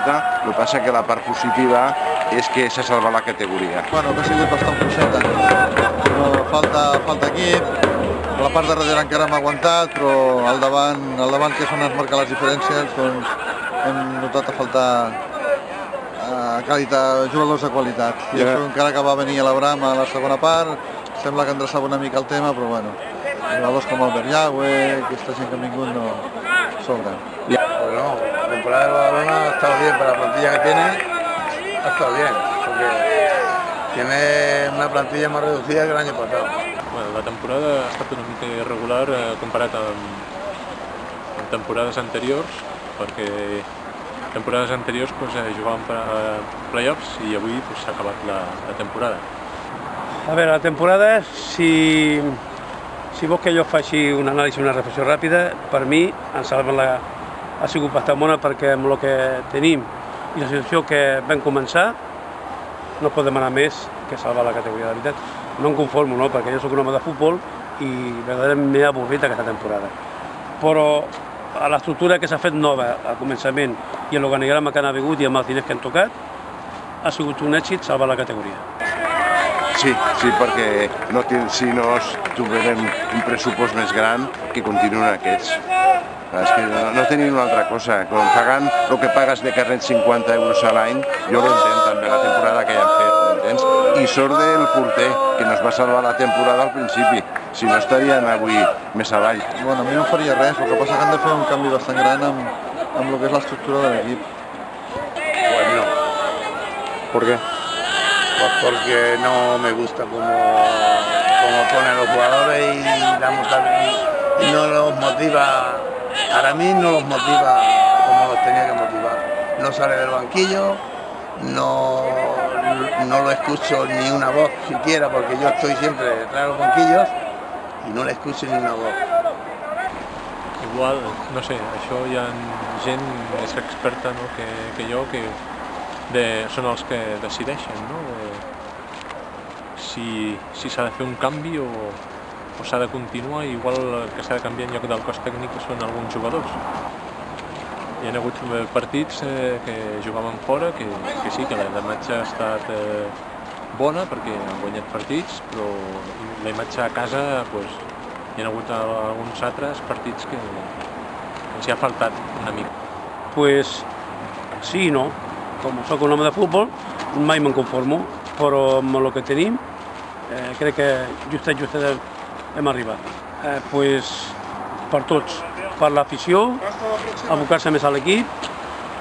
fluixeta, el que passa que la part positiva és que s'ha salvat la categoria. Bueno, que ha sigut bastant fluixeta, però falta equip, la part de darrere encara hem aguantat, però al davant que és on es marquen les diferències, doncs hem notat a faltar qualitat, jugadors de qualitat. I això encara que va venir a l'Abram a la segona part, sembla que endreçava una mica el tema, però bueno, jugadors com Albert Yagüe, aquesta gent que han vingut no sobren. Bueno, la temporada de Badalona ha estado bien para la plantilla que tiene, ha estado bien, porque tiene una plantilla más reducida que el año pasado. Bueno, la temporada ha estat una mica irregular comparat amb temporades anteriors, perquè temporades anteriors jugàvem playoffs i avui s'ha acabat la temporada. A veure, la temporada, si vols que jo faci una anàlisi, una reflexió ràpida, per mi ha sigut bastant bona perquè amb el que tenim i la situació que vam començar no es pot demanar més que salvar la categoria, de veritat. No em conformo, no? Perquè jo soc un home de futbol i verdaderament m'he avorrit aquesta temporada. Però a l'estructura que s'ha fet nova al començament i l'organigrama que han hagut i amb els diners que han tocat, ha sigut un èxit salvar la categoria. Sí, perquè si no trobarem un pressupost més gran que continuen aquests. És que no tenim una altra cosa. Quan pagant el que pagues de carnet 50 euros a l'any, jo ho entenc també, la temporada que ja han fet, m'entens? I sort del porter, que nos va salvar la temporada al principi. Si no estarien avui més avall. Bueno, a mi no em faria res, el que passa que han de fer un canvi bastant gran amb el que és l'estructura de l'equip. Pues no. ¿Por qué? Pues porque no me gusta cómo ponen los jugadores y no los motiva, para mí no los motiva como los tenía que motivar. No sale del banquillo, no lo escucho ni una voz siquiera, porque yo estoy siempre detrás de los banquillos y no le escucho ni una voz. Igual, no sé, això hi ha gent més experta que jo que són els que decideixen, no? Si s'ha de fer un canvi o s'ha de continuar, igual el que s'ha de canviar en lloc del cos tècnic són alguns jugadors. Hi ha hagut partits que jugaven fora, que sí, que la imatge ha estat bona perquè han guanyat partits, però la imatge a casa hi ha hagut alguns altres partits que ens hi ha faltat una mica. Pues sí i no. Com soc un home de futbol, mai me'n conformo, però amb el que tenim crec que justet hem arribat. Per tots, per l'afició, abocar-se més a l'equip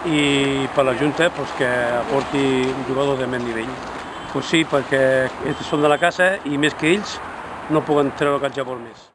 i per la Junta que aporti un jugador de més nivell. Sí, perquè ells són de la casa i més que ells no poden treure cap llavor més.